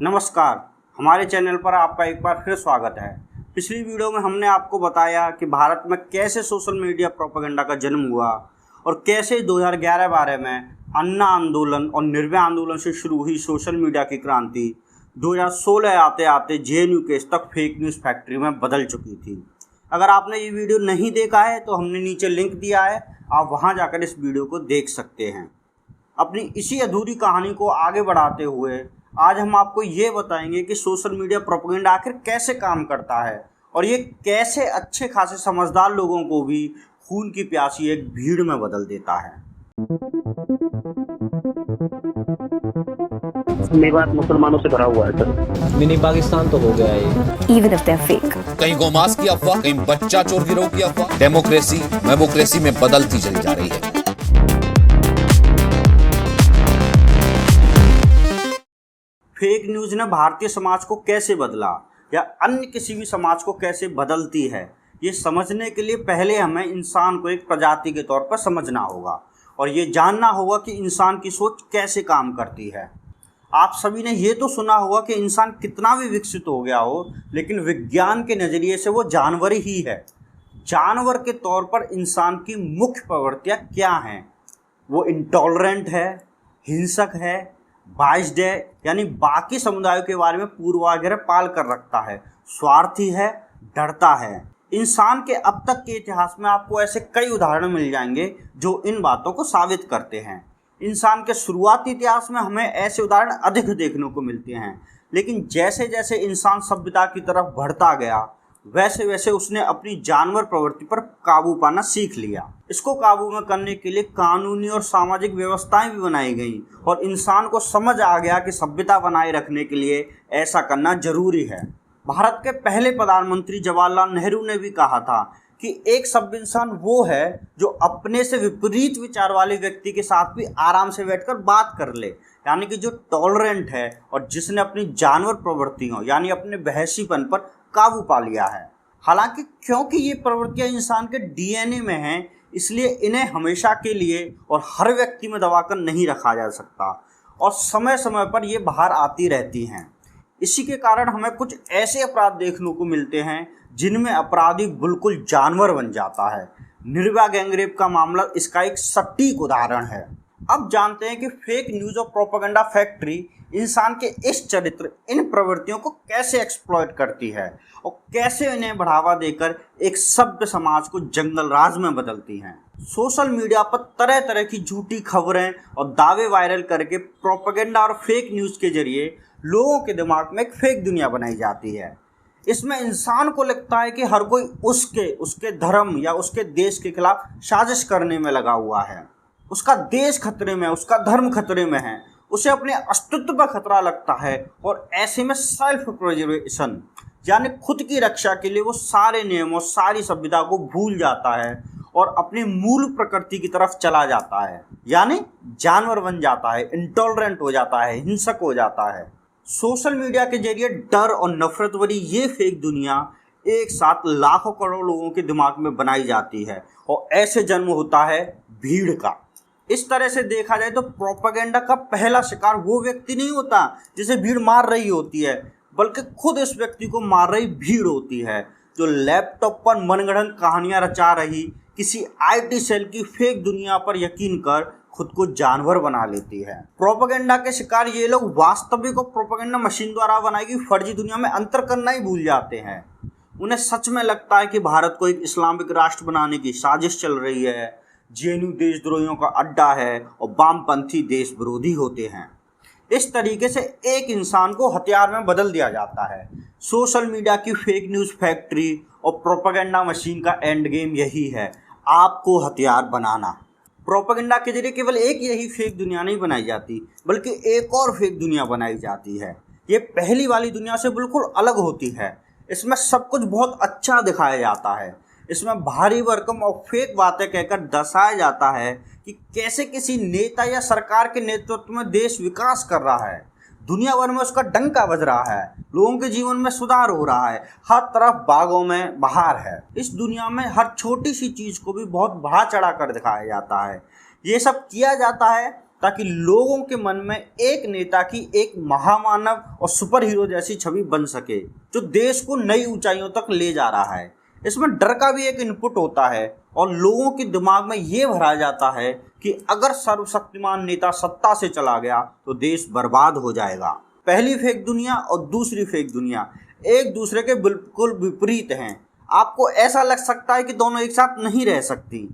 नमस्कार, हमारे चैनल पर आपका एक बार फिर स्वागत है। पिछली वीडियो में हमने आपको बताया कि भारत में कैसे सोशल मीडिया प्रोपेगेंडा का जन्म हुआ और कैसे 2011-12 में अन्ना आंदोलन और निर्भया आंदोलन से शुरू हुई सोशल मीडिया की क्रांति 2016 आते आते जेएनयू केस तक फेक न्यूज़ फैक्ट्री में बदल चुकी थी। अगर आपने ये वीडियो नहीं देखा है तो हमने नीचे लिंक दिया है, आप वहाँ जाकर इस वीडियो को देख सकते हैं। अपनी इसी अधूरी कहानी को आगे बढ़ाते हुए आज हम आपको ये बताएंगे कि सोशल मीडिया प्रोपेगेंडा आखिर कैसे काम करता है और ये कैसे अच्छे खासे समझदार लोगों को भी खून की प्यासी एक भीड़ में बदल देता है। मेवात मुसलमानों से भरा हुआ है सर। मिनी पाकिस्तान तो हो गया ये। Even if they're fake. कहीं गोमांस की अफवाह, कहीं बच्चा चोर गिरोह की अफवाह। डेमोक्रेसी में बदलती चली जा रही है। फेक न्यूज़ ने भारतीय समाज को कैसे बदला या अन्य किसी भी समाज को कैसे बदलती है, ये समझने के लिए पहले हमें इंसान को एक प्रजाति के तौर पर समझना होगा और ये जानना होगा कि इंसान की सोच कैसे काम करती है। आप सभी ने ये तो सुना होगा कि इंसान कितना भी विकसित हो गया हो, लेकिन विज्ञान के नज़रिए से वो जानवर ही है। जानवर के तौर पर इंसान की मुख्य प्रवृत्तियाँ क्या हैं? वो इंटॉलरेंट है, हिंसक है, बाइस्ड है, यानी बाकी समुदायों के बारे में पूर्वाग्रह पाल कर रखता है, स्वार्थी है, डरता है। इंसान के अब तक के इतिहास में आपको ऐसे कई उदाहरण मिल जाएंगे जो इन बातों को साबित करते हैं। इंसान के शुरुआती इतिहास में हमें ऐसे उदाहरण अधिक देखने को मिलते हैं, लेकिन जैसे जैसे इंसान सभ्यता की तरफ बढ़ता गया वैसे वैसे उसने अपनी जानवर प्रवृत्ति पर काबू पाना सीख लिया। इसको काबू में करने के लिए कानूनी और सामाजिक व्यवस्थाएं भी बनाई गई और इंसान को समझ आ गया कि सभ्यता बनाए रखने के लिए ऐसा करना जरूरी है। भारत के पहले प्रधानमंत्री जवाहरलाल नेहरू ने भी कहा था कि एक सभ्य इंसान वो है जो अपने से विपरीत विचार वाले व्यक्ति के साथ भी आराम से बैठकर बात कर ले, यानी कि जो टॉलरेंट है और जिसने अपनी जानवर प्रवृत्तियों यानी अपने बहसीपन पर काबू पा लिया है। हालांकि क्योंकि ये प्रवृत्तियां इंसान के डीएनए में हैं, इसलिए इन्हें हमेशा के लिए और हर व्यक्ति में दबाकर नहीं रखा जा सकता और समय समय पर ये बाहर आती रहती हैं। इसी के कारण हमें कुछ ऐसे अपराध देखने को मिलते हैं जिनमें अपराधी बिल्कुल जानवर बन जाता है। निर्भया गैंगरेप का मामला इसका एक सटीक उदाहरण है। अब जानते हैं कि फेक न्यूज़ और प्रोपेगेंडा फैक्ट्री इंसान के इस चरित्र, इन प्रवृत्तियों को कैसे एक्सप्लॉइट करती है और कैसे इन्हें बढ़ावा देकर एक सभ्य समाज को जंगल राज में बदलती हैं। सोशल मीडिया पर तरह तरह की झूठी खबरें और दावे वायरल करके प्रोपेगेंडा और फेक न्यूज़ के जरिए लोगों के दिमाग में एक फेक दुनिया बनाई जाती है। इसमें इंसान को लगता है कि हर कोई उसके धर्म या उसके देश के खिलाफ साजिश करने में लगा हुआ है। उसका देश खतरे में, उसका धर्म खतरे में है, उसे अपने अस्तित्व पर खतरा लगता है और ऐसे में सेल्फ प्रिजर्वेशन यानी खुद की रक्षा के लिए वो सारे नियमों, सारी सभ्यता को भूल जाता है और अपनी मूल प्रकृति की तरफ चला जाता है, यानी जानवर बन जाता है, इंटॉलरेंट हो जाता है, हिंसक हो जाता है। सोशल मीडिया के जरिए डर और नफरत भरी ये फेक दुनिया एक साथ लाखों करोड़ लोगों के दिमाग में बनाई जाती है और ऐसे जन्म होता है भीड़ का। इस तरह से देखा जाए तो प्रोपेगेंडा का पहला शिकार वो व्यक्ति नहीं होता जिसे भीड़ मार रही होती है, बल्कि खुद इस व्यक्ति को मार रही भीड़ होती है जो लैपटॉप पर मनगढ़ंत कहानियां रचा रही किसी आईटी सेल की फेक दुनिया पर यकीन कर खुद को जानवर बना लेती है। प्रोपेगेंडा के शिकार ये लोग वास्तविक और प्रोपेगेंडा मशीन द्वारा बनाई गई फर्जी दुनिया में अंतर करना ही भूल जाते हैं। उन्हें सच में लगता है कि भारत को एक इस्लामिक राष्ट्र बनाने की साजिश चल रही है, जेएनयू देशद्रोहियों का अड्डा है और वामपंथी देश विरोधी होते हैं। इस तरीके से एक इंसान को हथियार में बदल दिया जाता है। सोशल मीडिया की फेक न्यूज़ फैक्ट्री और प्रोपेगेंडा मशीन का एंड गेम यही है, आपको हथियार बनाना। प्रोपेगेंडा के जरिए केवल एक यही फेक दुनिया नहीं बनाई जाती, बल्कि एक और फेक दुनिया बनाई जाती है। ये पहली वाली दुनिया से बिल्कुल अलग होती है। इसमें सब कुछ बहुत अच्छा दिखाया जाता है। इसमें भारी भरकम और फेक बातें कहकर दर्शाया जाता है कि कैसे किसी नेता या सरकार के नेतृत्व में देश विकास कर रहा है, दुनिया भर में उसका डंका बज रहा है, लोगों के जीवन में सुधार हो रहा है, हर तरफ बागों में बहार है। इस दुनिया में हर छोटी सी चीज़ को भी बहुत बढ़ा चढ़ा कर दिखाया जाता है। ये सब किया जाता है ताकि लोगों के मन में एक नेता की एक महामानव और सुपर हीरो जैसी छवि बन सके जो देश को नई ऊंचाइयों तक ले जा रहा है। इसमें डर का भी एक इनपुट होता है और लोगों के दिमाग में ये भरा जाता है कि अगर सर्वशक्तिमान नेता सत्ता से चला गया तो देश बर्बाद हो जाएगा। पहली फेक दुनिया और दूसरी फेक दुनिया एक दूसरे के बिल्कुल विपरीत हैं। आपको ऐसा लग सकता है कि दोनों एक साथ नहीं रह सकती।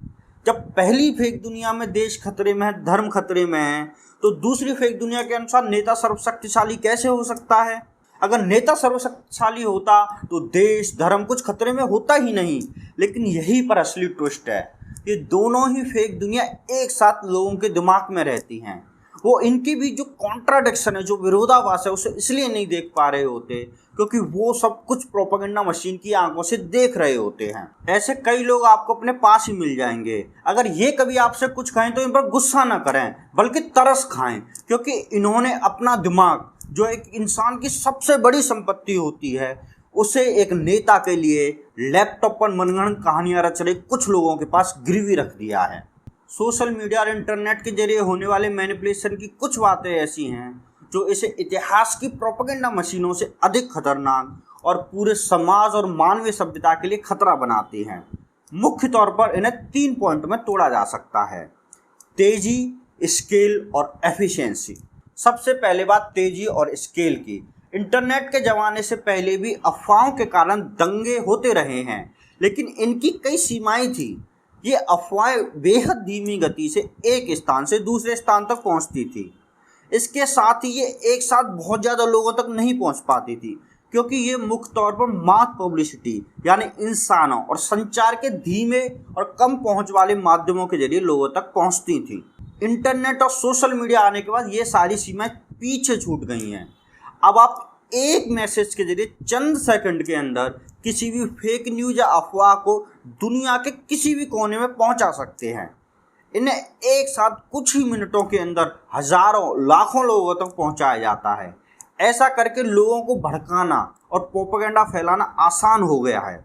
जब पहली फेक दुनिया में देश खतरे में है, धर्म खतरे में है, तो दूसरी फेक दुनिया के अनुसार नेता सर्वशक्तिशाली कैसे हो सकता है? अगर नेता सर्वशक्तिशाली होता तो देश धर्म कुछ खतरे में होता ही नहीं। लेकिन यहीं पर असली ट्विस्ट है, ये दोनों ही फेक दुनिया एक साथ लोगों के दिमाग में रहती हैं। वो इनकी भी जो कॉन्ट्राडिक्शन है, जो विरोधाभास है, उसे इसलिए नहीं देख पा रहे होते क्योंकि वो सब कुछ प्रोपेगेंडा मशीन की आंखों से देख रहे होते हैं। ऐसे कई लोग आपको अपने पास ही मिल जाएंगे। अगर ये कभी आपसे कुछ कहें तो इन पर गुस्सा ना करें बल्कि तरस खाएं, क्योंकि इन्होंने अपना दिमाग, जो एक इंसान की सबसे बड़ी संपत्ति होती है, उसे एक नेता के लिए लैपटॉप पर मनगढ़ंत कहानियां रच रहे कुछ लोगों के पास गिरवी रख दिया है। सोशल मीडिया और इंटरनेट के जरिए होने वाले मैनिपुलेशन की कुछ बातें ऐसी हैं जो इसे इतिहास की प्रोपेगेंडा मशीनों से अधिक खतरनाक और पूरे समाज और मानवीय सभ्यता के लिए खतरा बनाती हैं। मुख्य तौर पर इन्हें 3 पॉइंट में तोड़ा जा सकता है: तेजी, स्केल और एफिशिएंसी। सबसे पहले बात तेजी और स्केल की। इंटरनेट के ज़माने से पहले भी अफवाहों के कारण दंगे होते रहे हैं, लेकिन इनकी कई सीमाएं थी। ये अफवाहें बेहद धीमी गति से एक स्थान से दूसरे स्थान तक पहुंचती थी। इसके साथ ही ये एक साथ बहुत ज़्यादा लोगों तक नहीं पहुंच पाती थी, क्योंकि ये मुख्य तौर पर मास पब्लिसिटी यानी इंसानों और संचार के धीमे और कम पहुंच वाले माध्यमों के जरिए लोगों तक पहुंचती थी। इंटरनेट और सोशल मीडिया आने के बाद ये सारी सीमाएं पीछे छूट गई हैं। अब आप एक मैसेज के जरिए चंद सेकंड के अंदर किसी भी फेक न्यूज़ या अफवाह को दुनिया के किसी भी कोने में पहुंचा सकते हैं। इन्हें एक साथ कुछ ही मिनटों के अंदर हजारों लाखों लोगों तक पहुंचाया जाता है। ऐसा करके लोगों को भड़काना और प्रोपेगेंडा फैलाना आसान हो गया है।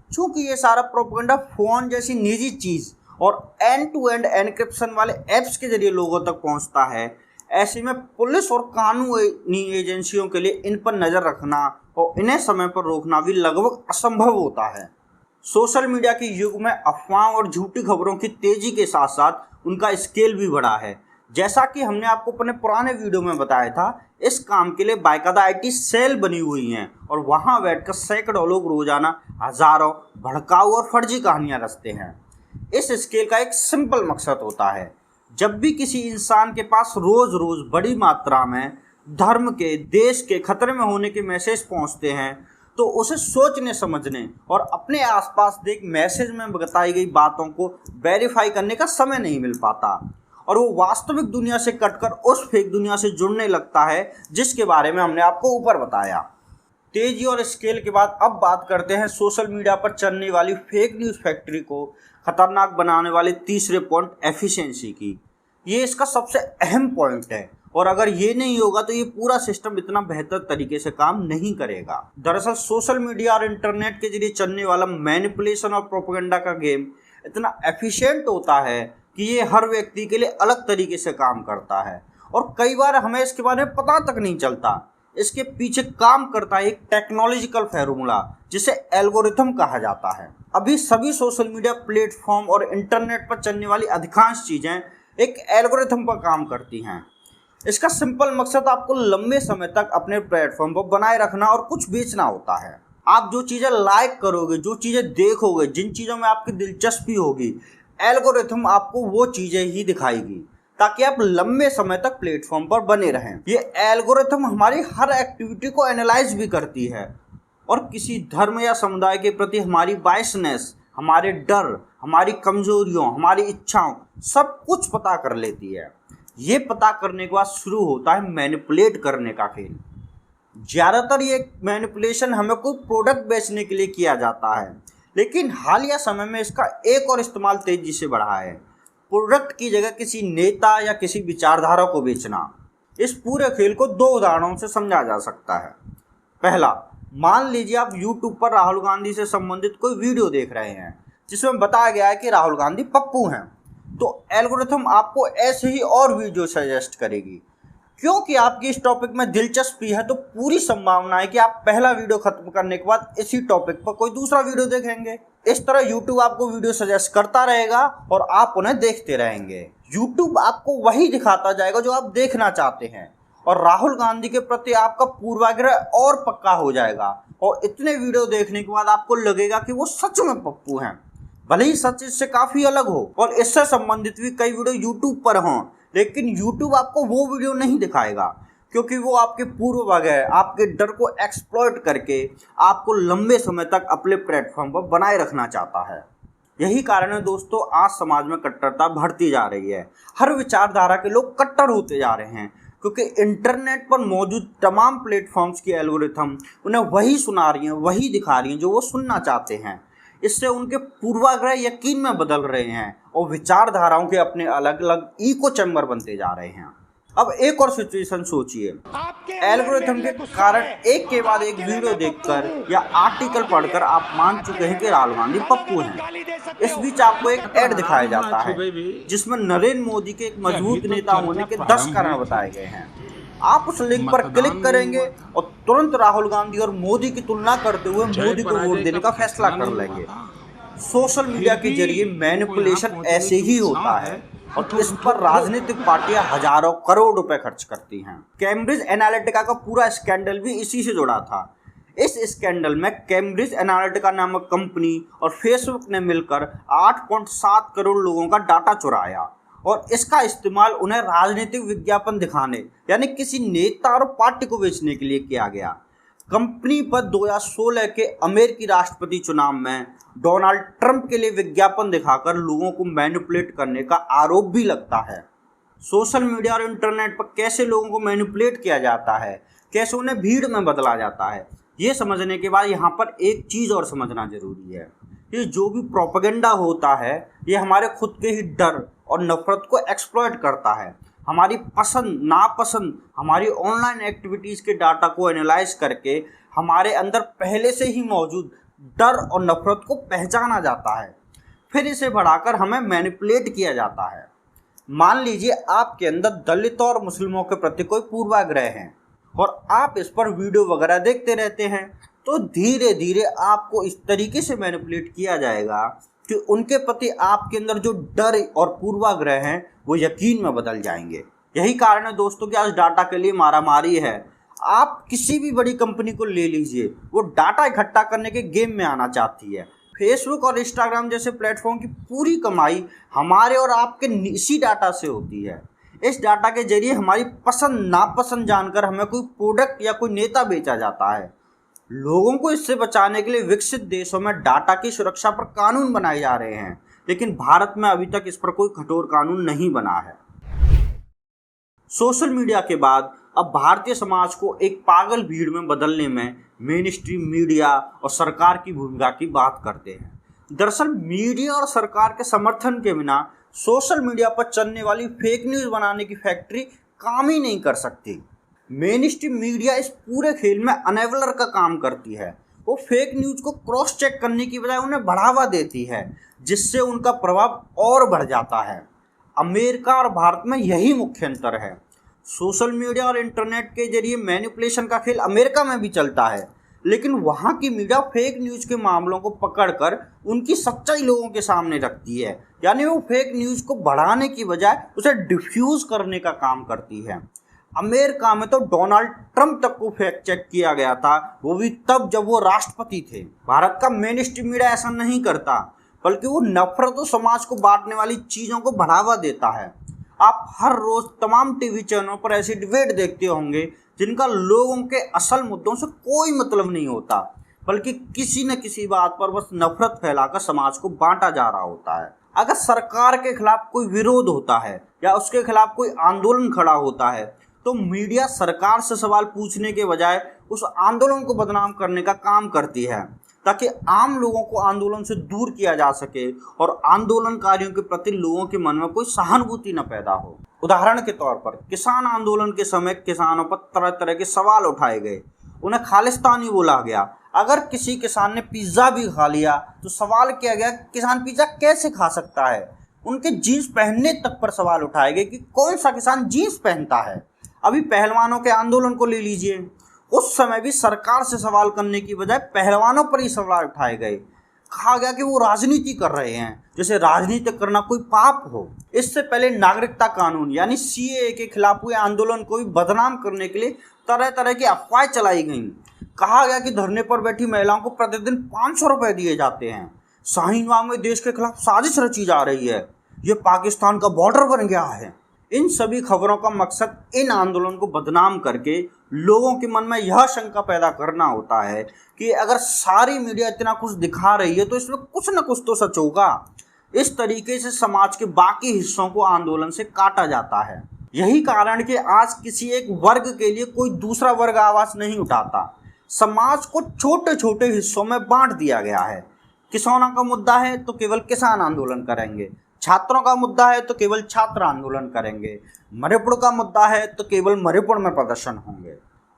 क्योंकि ये सारा प्रोपेगेंडा फ़ोन जैसी निजी चीज़ और एंड टू एंड एनक्रिप्शन वाले ऐप्स के जरिए लोगों तक पहुंचता है, ऐसे में पुलिस और कानूनी एजेंसियों के लिए इन पर नज़र रखना और इन्हें समय पर रोकना भी लगभग असंभव होता है। सोशल मीडिया के युग में अफवाहों और झूठी खबरों की तेज़ी के साथ साथ उनका स्केल भी बढ़ा है। जैसा कि हमने आपको अपने पुराने वीडियो में बताया था, इस काम के लिए बाकायदा IT सेल बनी हुई हैं और वहां बैठकर सैकड़ों लोग रोजाना हजारों भड़काऊ और फर्जी कहानियां रचते हैं। इस स्केल का एक सिंपल मकसद होता है, जब भी किसी इंसान के पास रोज़ रोज़ बड़ी मात्रा में धर्म के, देश के खतरे में होने के मैसेज पहुंचते हैं, तो उसे सोचने समझने और अपने आसपास देख मैसेज में बताई गई बातों को वेरीफाई करने का समय नहीं मिल पाता और वो वास्तविक दुनिया से कटकर उस फेक दुनिया से जुड़ने लगता है जिसके बारे में हमने आपको ऊपर बताया। तेजी और स्केल के बाद अब बात करते हैं सोशल मीडिया पर चलने वाली फेक न्यूज़ फैक्ट्री को खतरनाक बनाने वाले तीसरे पॉइंट, एफिशिएंसी की। ये इसका सबसे अहम पॉइंट है और अगर ये नहीं होगा तो ये पूरा सिस्टम इतना बेहतर तरीके से काम नहीं करेगा। दरअसल सोशल मीडिया और इंटरनेट के जरिए चलने वाला मैनिपुलेशन और प्रोपेगेंडा का गेम इतना एफिशिएंट होता है कि ये हर व्यक्ति के लिए अलग तरीके से काम करता है और कई बार हमें इसके बारे में पता तक नहीं चलता। इसके पीछे काम करता है एक टेक्नोलॉजिकल फार्मूला जिसे एल्गोरिथम कहा जाता है। अभी सभी सोशल मीडिया प्लेटफॉर्म और इंटरनेट पर चलने वाली अधिकांश चीज़ें एक एल्गोरिथम पर काम करती हैं। इसका सिंपल मकसद आपको लंबे समय तक अपने प्लेटफॉर्म पर बनाए रखना और कुछ बेचना होता है। आप जो चीज़ें लाइक करोगे, जो चीज़ें देखोगे, जिन चीज़ों में आपकी दिलचस्पी होगी, एल्गोरिथम आपको वो चीज़ें ही दिखाएगी ताकि आप लंबे समय तक प्लेटफॉर्म पर बने रहें। ये एल्गोरिथम हमारी हर एक्टिविटी को एनालाइज भी करती है और किसी धर्म या समुदाय के प्रति हमारी बायसनेस, हमारे डर, हमारी कमजोरियों, हमारी इच्छाओं, सब कुछ पता कर लेती है। ये पता करने के बाद शुरू होता है मैनिपुलेट करने का खेल। ज़्यादातर ये मैनिपुलेशन हमें कोई प्रोडक्ट बेचने के लिए किया जाता है, लेकिन हालिया समय में इसका एक और इस्तेमाल तेज़ी से बढ़ा है, प्रोडक्ट की जगह किसी नेता या किसी विचारधारा को बेचना। इस पूरे खेल को 2 उदाहरणों से समझा जा सकता है। पहला, मान लीजिए आप YouTube पर राहुल गांधी से संबंधित कोई वीडियो देख रहे हैं जिसमें बताया गया है कि राहुल गांधी पप्पू हैं। तो एल्गोरिथम आपको ऐसे ही और वीडियो सजेस्ट करेगी। क्योंकि आपकी इस टॉपिक में दिलचस्पी है तो पूरी संभावना है कि आप पहला वीडियो खत्म करने के बाद इसी टॉपिक पर कोई दूसरा वीडियो देखेंगे। इस तरह YouTube आपको वीडियो सजेस्ट करता रहेगा और आप उन्हें देखते रहेंगे। YouTube आपको वही दिखाता जाएगा जो आप देखना चाहते हैं और राहुल गांधी के प्रति आपका पूर्वाग्रह और पक्का हो जाएगा और इतने वीडियो देखने के बाद आपको लगेगा कि वो सच में पप्पू हैं, भले ही सच इससे काफ़ी अलग हो और इससे संबंधित भी कई वीडियो YouTube पर हों, लेकिन YouTube आपको वो वीडियो नहीं दिखाएगा क्योंकि वो आपके पूर्वाग्रह, आपके डर को एक्सप्लॉइट करके आपको लंबे समय तक अपने प्लेटफॉर्म पर बनाए रखना चाहता है। यही कारण है दोस्तों, आज समाज में कट्टरता बढ़ती जा रही है। हर विचारधारा के लोग कट्टर होते जा रहे हैं क्योंकि इंटरनेट पर मौजूद तमाम प्लेटफॉर्म्स की एल्गोरिथम उन्हें वही सुना रही हैं, वही दिखा रही हैं जो वो सुनना चाहते हैं। इससे उनके पूर्वाग्रह यकीन में बदल रहे हैं और विचारधाराओं के अपने अलग अलग इको चैम्बर बनते जा रहे हैं। अब एक और सिचुएशन सोचिए, एल्गोरिथम के कारण एक के बाद एक वीडियो देखकर या आर्टिकल पढ़कर आप मान चुके हैं कि राहुल गांधी पप्पू हैं। इस बीच आपको एक ऐड दिखाया जाता है जिसमें नरेंद्र मोदी के एक मजबूत नेता होने के 10 कारण बताए गए हैं। आप उस लिंक पर क्लिक करेंगे और तुरंत राहुल गांधी और मोदी की तुलना करते हुए मोदी को वोट देने का फैसला कर लेंगे। सोशल मीडिया के जरिए मैनिपुलेशन ऐसे ही होता है और इस पर राजनीतिक पार्टियां हजारों करोड़ रुपए खर्च करती हैं। कैम्ब्रिज एनालिटिका का पूरा स्कैंडल भी इसी से जुड़ा था। इस स्कैंडल में कैम्ब्रिज एनालिटिका नामक कंपनी और फेसबुक ने मिलकर 8.7 करोड़ लोगों का डाटा चुराया और इसका इस्तेमाल उन्हें राजनीतिक विज्ञापन दिखाने यानी किसी नेता और पार्टी को बेचने के लिए किया गया। कंपनी पर 2016 के अमेरिकी राष्ट्रपति चुनाव में डोनाल्ड ट्रंप के लिए विज्ञापन दिखाकर लोगों को मैनिपुलेट करने का आरोप भी लगता है। सोशल मीडिया और इंटरनेट पर कैसे लोगों को मैनिपुलेट किया जाता है, कैसे उन्हें भीड़ में बदला जाता है, ये समझने के बाद यहाँ पर एक चीज़ और समझना जरूरी है। ये जो भी प्रोपेगेंडा होता है ये हमारे खुद के ही डर और नफरत को एक्सप्लॉइट करता है। हमारी पसंद नापसंद, हमारी ऑनलाइन एक्टिविटीज़ के डाटा को एनालाइज करके हमारे अंदर पहले से ही मौजूद डर और नफरत को पहचाना जाता है, फिर इसे बढ़ाकर हमें मैनिपुलेट किया जाता है। मान लीजिए आपके अंदर दलितों और मुस्लिमों के प्रति कोई पूर्वाग्रह है और आप इस पर वीडियो वगैरह देखते रहते हैं, तो धीरे धीरे आपको इस तरीके से मैनिपुलेट किया जाएगा कि उनके प्रति आपके अंदर जो डर और पूर्वाग्रह हैं वो यकीन में बदल जाएंगे। यही कारण है दोस्तों कि आज डाटा के लिए मारामारी है। आप किसी भी बड़ी कंपनी को ले लीजिए, वो डाटा इकट्ठा करने के गेम में आना चाहती है। फेसबुक और इंस्टाग्राम जैसे प्लेटफॉर्म की पूरी कमाई हमारे और आपके इसी डाटा से होती है। इस डाटा के जरिए हमारी पसंद नापसंद जानकर हमें कोई प्रोडक्ट या कोई नेता बेचा जाता है। लोगों को इससे बचाने के लिए विकसित देशों में डाटा की सुरक्षा पर कानून बनाए जा रहे हैं, लेकिन भारत में अभी तक इस पर कोई कठोर कानून नहीं बना है। सोशल मीडिया के बाद अब भारतीय समाज को एक पागल भीड़ में बदलने में मेन स्ट्रीम मीडिया और सरकार की भूमिका की बात करते हैं। दरअसल मीडिया और सरकार के समर्थन के बिना सोशल मीडिया पर चलने वाली फेक न्यूज़ बनाने की फैक्ट्री काम ही नहीं कर सकती। मेन स्ट्रीम मीडिया इस पूरे खेल में अनेबलर का काम करती है। वो फेक न्यूज़ को क्रॉस चेक करने की बजाय उन्हें बढ़ावा देती है, जिससे उनका प्रभाव और बढ़ जाता है। अमेरिका और भारत में यही मुख्य अंतर है। सोशल मीडिया और इंटरनेट के जरिए मैनिपुलेशन का खेल अमेरिका में भी चलता है, लेकिन वहाँ की मीडिया फेक न्यूज़ के मामलों को पकड़कर उनकी सच्चाई लोगों के सामने रखती है। यानी वो फेक न्यूज़ को बढ़ाने की बजाय उसे डिफ्यूज़ करने का काम करती है। अमेरिका में तो डोनाल्ड ट्रंप तक को फैक्ट चेक किया गया था, वो भी तब जब वो राष्ट्रपति थे। भारत का मेन स्ट्रीम मीडिया ऐसा नहीं करता, बल्कि वो नफरत और समाज को बांटने वाली चीज़ों को बढ़ावा देता है। आप हर रोज़ तमाम टीवी चैनलों पर ऐसी डिबेट देखते होंगे जिनका लोगों के असल मुद्दों से कोई मतलब नहीं होता, बल्कि किसी न किसी बात पर बस नफरत फैलाकर समाज को बांटा जा रहा होता है। अगर सरकार के खिलाफ कोई विरोध होता है या उसके खिलाफ कोई आंदोलन खड़ा होता है, तो मीडिया सरकार से सवाल पूछने के बजाय उस आंदोलन को बदनाम करने का काम करती है, ताकि आम लोगों को आंदोलन से दूर किया जा सके और आंदोलनकारियों के प्रति लोगों के मन में कोई सहानुभूति न पैदा हो। उदाहरण के तौर पर किसान आंदोलन के समय किसानों पर तरह तरह के सवाल उठाए गए, उन्हें खालिस्तानी बोला गया। अगर किसी किसान ने पिज़्ज़ा भी खा लिया तो सवाल किया गया किसान पिज़्ज़ा कैसे खा सकता है। उनके जीन्स पहनने तक पर सवाल उठाए गए कि कौन सा किसान जीन्स पहनता है। अभी पहलवानों के आंदोलन को ले लीजिए, उस समय भी सरकार से सवाल करने की बजाय पहलवानों पर ही सवाल उठाए गए। कहा गया कि वो राजनीति कर रहे हैं, जैसे राजनीति करना कोई पाप हो। इससे पहले नागरिकता कानून यानी सीएए के खिलाफ हुए आंदोलन को भी बदनाम करने के लिए तरह तरह की अफवाहें चलाई गईं। कहा गया कि धरने पर बैठी महिलाओं को प्रतिदिन 500 रुपये दिए जाते हैं। शाहीन बाग में देश के खिलाफ साजिश रची जा रही है, ये पाकिस्तान का बॉर्डर बन गया है। इन सभी खबरों का मकसद इन आंदोलन को बदनाम करके लोगों के मन में यह शंका पैदा करना होता है कि अगर सारी मीडिया इतना कुछ दिखा रही है तो इसमें कुछ न कुछ तो सच होगा। इस तरीके से समाज के बाकी हिस्सों को आंदोलन से काटा जाता है। यही कारण कि आज किसी एक वर्ग के लिए कोई दूसरा वर्ग आवाज नहीं उठाता। समाज को छोटे छोटे हिस्सों में बांट दिया गया है। किसानों का मुद्दा है तो केवल किसान आंदोलन करेंगे, छात्रों का मुद्दा है तो केवल छात्र आंदोलन करेंगे, मणिपुर का मुद्दा है तो केवल मणिपुर में प्रदर्शन होंगे।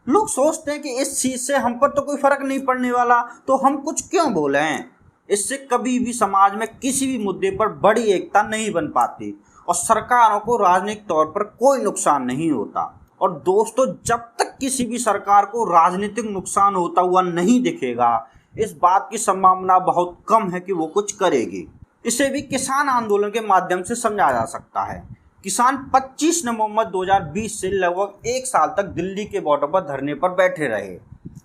लोग सोचते हैं कि इस चीज़ से हम पर तो कोई फर्क नहीं पड़ने वाला, तो हम कुछ क्यों बोलें। इससे कभी भी समाज में किसी भी मुद्दे पर बड़ी एकता नहीं बन पाती और सरकारों को राजनीतिक तौर पर कोई नुकसान नहीं होता। और दोस्तों, जब तक किसी भी सरकार को राजनीतिक नुकसान होता हुआ नहीं दिखेगा, इस बात की संभावना बहुत कम है कि वो कुछ करेगी। इसे भी किसान आंदोलन के माध्यम से समझा जा सकता है। किसान 25 नवंबर 2020 से लगभग 1 साल तक दिल्ली के बॉर्डर पर धरने पर बैठे रहे,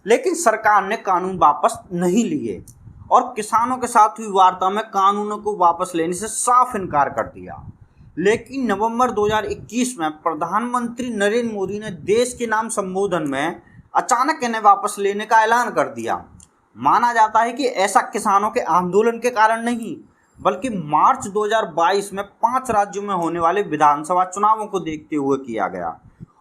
लेकिन सरकार ने कानून वापस नहीं लिए और किसानों के साथ हुई वार्ता में कानूनों को वापस लेने से साफ इनकार कर दिया। लेकिन नवंबर 2021 में प्रधानमंत्री नरेंद्र मोदी ने देश के नाम संबोधन में अचानक इन्हें वापस लेने का ऐलान कर दिया। माना जाता है कि ऐसा किसानों के आंदोलन के कारण नहीं, बल्कि मार्च 2022 में 5 राज्यों में होने वाले विधानसभा चुनावों को देखते हुए किया गया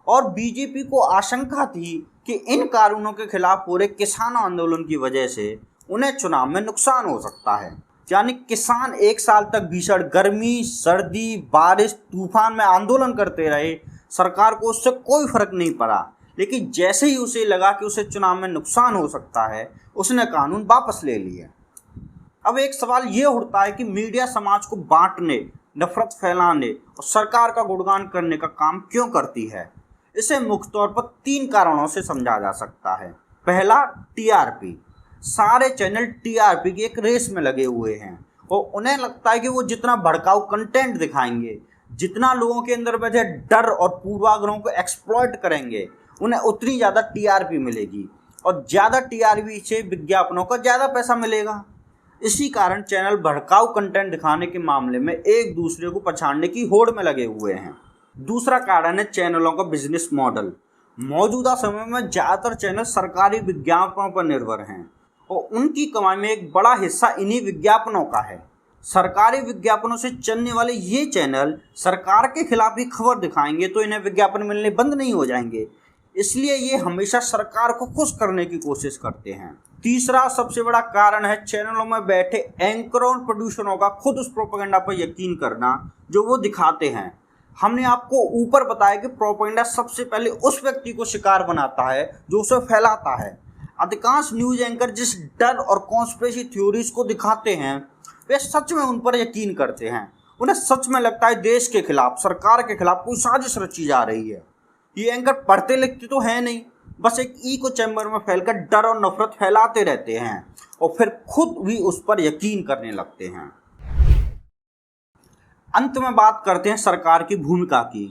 और बीजेपी को आशंका थी कि इन कानूनों के खिलाफ हो रहे किसान आंदोलन की वजह से उन्हें चुनाव में नुकसान हो सकता है। यानी किसान 1 साल तक भीषण गर्मी, सर्दी, बारिश, तूफान में आंदोलन करते रहे, सरकार को उससे कोई फर्क नहीं पड़ा। लेकिन जैसे ही उसे लगा कि उसे चुनाव में नुकसान हो सकता है, उसने कानून वापस ले लिए। अब एक सवाल ये उठता है कि मीडिया समाज को बांटने, नफरत फैलाने और सरकार का गुणगान करने का काम क्यों करती है। इसे मुख्य तौर पर 3 कारणों से समझा जा सकता है। पहला, टीआरपी। सारे चैनल टीआरपी की एक रेस में लगे हुए हैं और उन्हें लगता है कि वो जितना भड़काऊ कंटेंट दिखाएंगे, जितना लोगों के अंदर बैठे डर और पूर्वाग्रहों को एक्सप्लॉइट करेंगे, उन्हें उतनी ज़्यादा टीआरपी मिलेगी और ज़्यादा टीआरपी से विज्ञापनों का ज़्यादा पैसा मिलेगा। इसी कारण चैनल भड़काऊ कंटेंट दिखाने के मामले में एक दूसरे को पछाड़ने की होड़ में लगे हुए हैं। दूसरा कारण है चैनलों का बिजनेस मॉडल। मौजूदा समय में ज़्यादातर चैनल सरकारी विज्ञापनों पर निर्भर हैं और उनकी कमाई में एक बड़ा हिस्सा इन्हीं विज्ञापनों का है। सरकारी विज्ञापनों से चलने वाले ये चैनल सरकार के खिलाफ ही खबर दिखाएंगे तो इन्हें विज्ञापन मिलने बंद नहीं हो जाएंगे, इसलिए ये हमेशा सरकार को खुश करने की कोशिश करते हैं। तीसरा सबसे बड़ा कारण है चैनलों में बैठे एंकरों और प्रोड्यूसरों का खुद उस प्रोपेगेंडा पर यकीन करना जो वो दिखाते हैं। हमने आपको ऊपर बताया कि प्रोपेगेंडा सबसे पहले उस व्यक्ति को शिकार बनाता है जो उसे फैलाता है। अधिकांश न्यूज एंकर जिस डर और कॉन्स्पिरेसी थ्योरीज को दिखाते हैं वे सच में उन पर यकीन करते हैं। उन्हें सच में लगता है देश के खिलाफ, सरकार के खिलाफ कोई साजिश रची जा रही है। ये एंकर पढ़ते लिखते तो है नहीं, बस एक इको चैम्बर में फैलकर डर और नफरत फैलाते रहते हैं और फिर खुद भी उस पर यकीन करने लगते हैं। अंत में बात करते हैं सरकार की भूमिका की।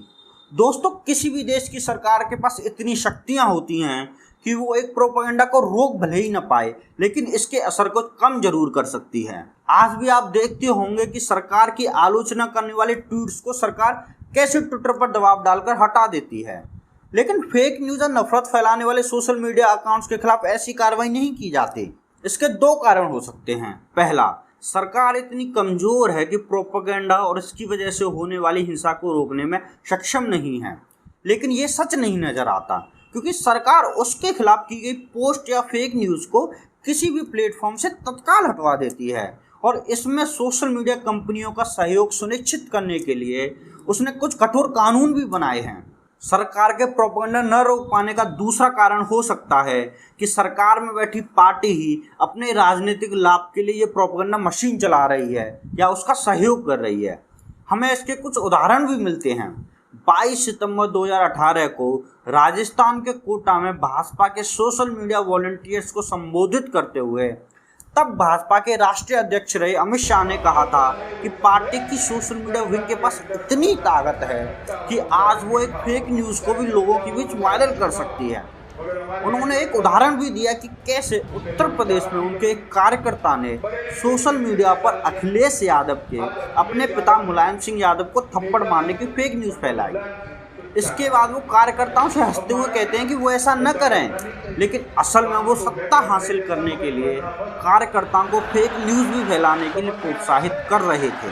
दोस्तों, किसी भी देश की सरकार के पास इतनी शक्तियां होती हैं कि वो एक प्रोपेगेंडा को रोक भले ही न पाए, लेकिन इसके असर को कम जरूर कर सकती है। आज भी आप देखते होंगे कि सरकार की आलोचना करने वाले ट्वीट्स को सरकार कैसे ट्विटर पर दबाव डालकर हटा देती है, लेकिन फेक न्यूज़ और नफरत फैलाने वाले सोशल मीडिया अकाउंट्स के खिलाफ ऐसी कार्रवाई नहीं की जाती। इसके 2 कारण हो सकते हैं। पहला, सरकार इतनी कमज़ोर है कि प्रोपेगेंडा और इसकी वजह से होने वाली हिंसा को रोकने में सक्षम नहीं है, लेकिन ये सच नहीं नज़र आता क्योंकि सरकार उसके खिलाफ की गई पोस्ट या फेक न्यूज़ को किसी भी प्लेटफॉर्म से तत्काल हटवा देती है और इसमें सोशल मीडिया कंपनियों का सहयोग सुनिश्चित करने के लिए उसने कुछ कठोर कानून भी बनाए हैं। सरकार के प्रोपेगेंडा न रोक पाने का दूसरा कारण हो सकता है कि सरकार में बैठी पार्टी ही अपने राजनीतिक लाभ के लिए ये प्रोपेगेंडा मशीन चला रही है या उसका सहयोग कर रही है। हमें इसके कुछ उदाहरण भी मिलते हैं। 22 सितंबर 2018 को राजस्थान के कोटा में भाजपा के सोशल मीडिया वॉलंटियर्स को संबोधित करते हुए तब भाजपा के राष्ट्रीय अध्यक्ष रहे अमित शाह ने कहा था कि पार्टी की सोशल मीडिया विंग के पास इतनी ताकत है कि आज वो एक फेक न्यूज़ को भी लोगों के बीच वायरल कर सकती है। उन्होंने एक उदाहरण भी दिया कि कैसे उत्तर प्रदेश में उनके एक कार्यकर्ता ने सोशल मीडिया पर अखिलेश यादव के अपने पिता मुलायम सिंह यादव को थप्पड़ मारने की फेक न्यूज़ फैलाई। इसके बाद वो कार्यकर्ताओं से हंसते हुए कहते हैं कि वो ऐसा न करें, लेकिन असल में वो सत्ता हासिल करने के लिए कार्यकर्ताओं को फेक न्यूज़ भी फैलाने के लिए प्रोत्साहित कर रहे थे।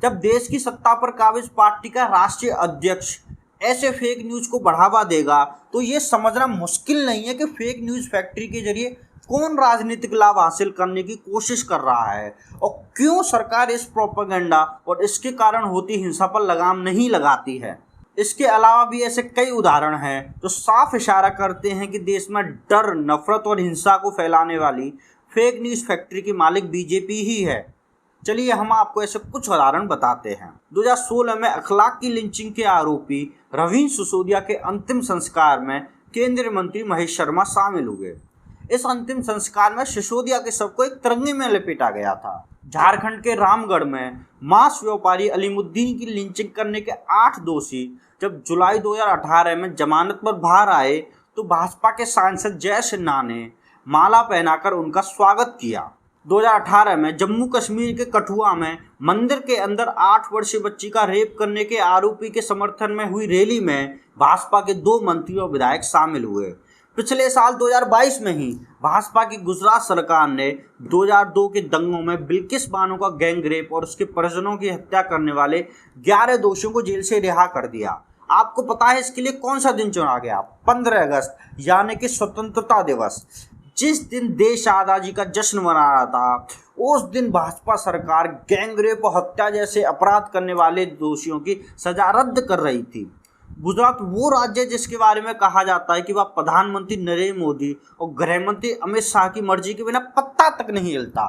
जब देश की सत्ता पर काबिज पार्टी का राष्ट्रीय अध्यक्ष ऐसे फेक न्यूज़ को बढ़ावा देगा तो ये समझना मुश्किल नहीं है कि फेक न्यूज़ फैक्ट्री के जरिए कौन राजनीतिक लाभ हासिल करने की कोशिश कर रहा है और क्यों सरकार इस प्रोपेगेंडा और इसके कारण होती हिंसा पर लगाम नहीं लगाती है। इसके अलावा भी ऐसे कई उदाहरण हैं जो साफ इशारा करते हैं कि देश में डर, नफरत और हिंसा को फैलाने वाली फेक न्यूज़ फैक्ट्री की मालिक बीजेपी ही है। चलिए हम आपको ऐसे कुछ उदाहरण बताते हैं। 2016 में अखलाक की लिंचिंग के आरोपी रवींद्र सिसोदिया के अंतिम संस्कार में केंद्रीय मंत्री महेश शर्मा शामिल हुए। इस अंतिम संस्कार में सिसोदिया के शव को एक तिरंगे में लपेटा गया था। झारखंड के रामगढ़ में मांस व्यापारी अलीमुद्दीन की लिंचिंग करने के 8 दोषी जब जुलाई 2018 में जमानत पर बाहर आए तो भाजपा के सांसद जय सिन्हा ने माला पहनाकर उनका स्वागत किया। 2018 में जम्मू कश्मीर के कठुआ में मंदिर के अंदर 8 वर्षीय बच्ची का रेप करने के आरोपी के समर्थन में हुई रैली में भाजपा के 2 मंत्री और विधायक शामिल हुए। पिछले साल 2022 में ही भाजपा की गुजरात सरकार ने 2002 के दंगों में बिल्किस बानो का गैंग रेप और उसके परिजनों की हत्या करने वाले 11 दोषियों को जेल से रिहा कर दिया। आपको पता है इसके लिए कौन सा दिन चुना गया? 15 अगस्त यानी कि स्वतंत्रता दिवस। जिस दिन देश आज़ादी का जश्न मना रहा था उस दिन भाजपा सरकार गैंग रेप और हत्या जैसे अपराध करने वाले दोषियों की सजा रद्द कर रही थी। गुजरात वो राज्य है जिसके बारे में कहा जाता है कि वह प्रधानमंत्री नरेंद्र मोदी और गृह मंत्री अमित शाह की मर्जी के बिना पत्ता तक नहीं हिलता।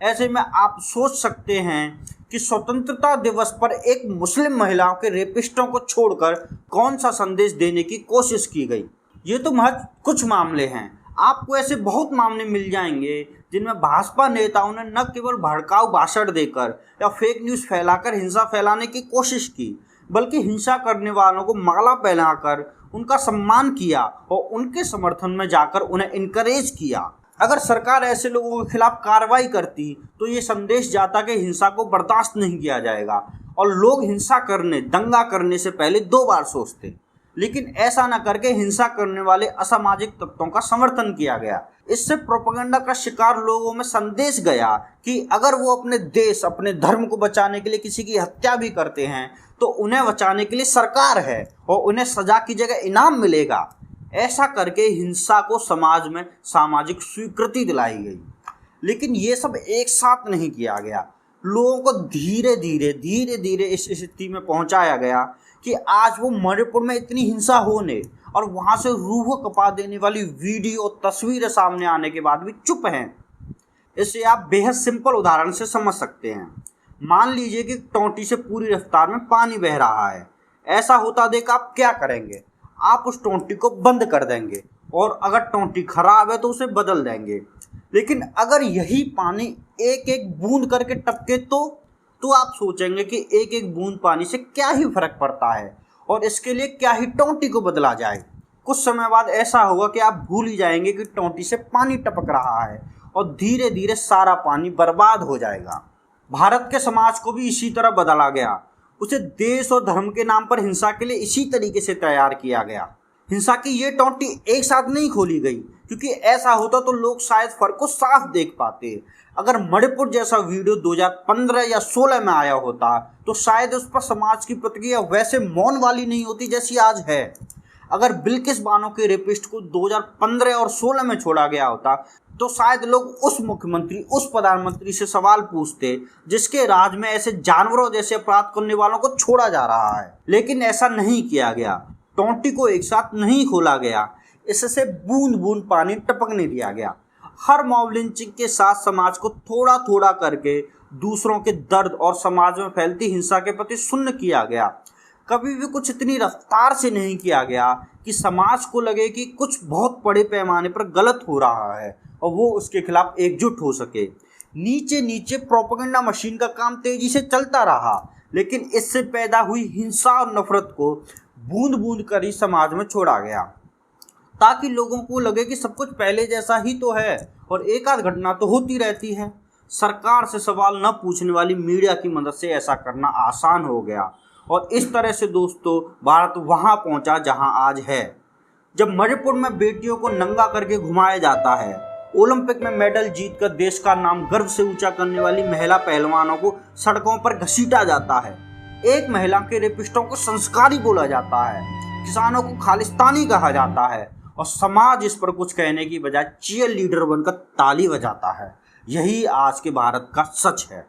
ऐसे में आप सोच सकते हैं कि स्वतंत्रता दिवस पर एक मुस्लिम महिलाओं के रेपिस्टों को छोड़कर कौन सा संदेश देने की कोशिश की गई। ये तो महज कुछ मामले हैं, आपको ऐसे बहुत मामले मिल जाएंगे जिनमें भाजपा नेताओं ने न केवल भड़काऊ भाषण देकर या फेक न्यूज़ फैलाकर हिंसा फैलाने की कोशिश की, बल्कि हिंसा करने वालों को माला पहनाकर उनका सम्मान किया और उनके समर्थन में जाकर उन्हें इनकरेज किया। अगर सरकार ऐसे लोगों के खिलाफ कार्रवाई करती तो ये संदेश जाता कि हिंसा को बर्दाश्त नहीं किया जाएगा और लोग हिंसा करने, दंगा करने से पहले 2 बार सोचते। लेकिन ऐसा न करके हिंसा करने वाले असामाजिक तत्वों का समर्थन किया गया। इससे प्रोपेगेंडा का शिकार लोगों में संदेश गया कि अगर वो अपने देश, अपने धर्म को बचाने के लिए किसी की हत्या भी करते हैं तो उन्हें बचाने के लिए सरकार है और उन्हें सजा की जगह इनाम मिलेगा। ऐसा करके हिंसा को समाज में सामाजिक स्वीकृति दिलाई गई। लेकिन ये सब एक साथ नहीं किया गया। लोगों को धीरे धीरे इस स्थिति में पहुंचाया गया कि आज वो मणिपुर में इतनी हिंसा होने और वहाँ से रूह कपा देने वाली वीडियो और तस्वीरें सामने आने के बाद भी चुप हैं। इसे आप बेहद सिंपल उदाहरण से समझ सकते हैं। मान लीजिए कि टोंटी से पूरी रफ्तार में पानी बह रहा है। ऐसा होता देख आप क्या करेंगे? आप उस टोंटी को बंद कर देंगे और अगर टोंटी खराब है तो उसे बदल देंगे। लेकिन अगर यही पानी एक एक बूंद करके टपके तो आप सोचेंगे कि एक एक बूंद पानी से क्या ही फर्क पड़ता है और इसके लिए क्या ही टोंटी को बदला जाए। कुछ समय बाद ऐसा होगा कि आप भूल ही जाएंगे कि टोंटी से पानी टपक रहा है और धीरे धीरे सारा पानी बर्बाद हो जाएगा। भारत के समाज को भी इसी तरह बदला गया। उसे देश और धर्म के नाम पर हिंसा के लिए इसी तरीके से तैयार किया गया। हिंसा की ये टोंटी एक साथ नहीं खोली गई, क्योंकि ऐसा होता तो लोग शायद फर्क को साफ देख पाते। अगर मणिपुर जैसा वीडियो 2015 या 16 में आया होता तो शायद उस पर समाज की प्रतिक्रिया वैसे मौन वाली नहीं होती जैसी आज है। अगर बिल्किस बानो के रेपिस्ट को 2015 और 16 में छोड़ा गया होता तो शायद लोग उस मुख्यमंत्री, उस प्रधानमंत्री से सवाल पूछते जिसके राज में ऐसे जानवरों जैसे अपराध करने वालों को छोड़ा जा रहा है। लेकिन ऐसा नहीं किया गया। टोंटी को एक साथ नहीं खोला गया, इससे बूंद बूंद पानी टपकने दिया गया। हर मॉब लिंचिंग के साथ समाज को थोड़ा थोड़ा करके दूसरों के दर्द और समाज में फैलती हिंसा के प्रति शून्य किया गया। कभी भी कुछ इतनी रफ्तार से नहीं किया गया कि समाज को लगे कि कुछ बहुत बड़े पैमाने पर गलत हो रहा है और वो उसके खिलाफ एकजुट हो सके। नीचे नीचे प्रोपेगेंडा मशीन का काम तेजी से चलता रहा, लेकिन इससे पैदा हुई हिंसा और नफरत को बूंद बूंद कर ही समाज में छोड़ा गया, ताकि लोगों को लगे कि सब कुछ पहले जैसा ही तो है और एक आध घटना तो होती रहती है। सरकार से सवाल न पूछने वाली मीडिया की मदद से ऐसा करना आसान हो गया और इस तरह से दोस्तों भारत वहाँ पहुँचा जहाँ आज है। जब मणिपुर में बेटियों को नंगा करके घुमाया जाता है, ओलंपिक में मेडल जीतकर देश का नाम गर्व से ऊंचा करने वाली महिला पहलवानों को सड़कों पर घसीटा जाता है, एक महिला के रेपिस्टों को संस्कारी बोला जाता है, किसानों को खालिस्तानी कहा जाता है और समाज इस पर कुछ कहने की बजाय चीयर लीडर बनकर ताली बजाता है। यही आज के भारत का सच है।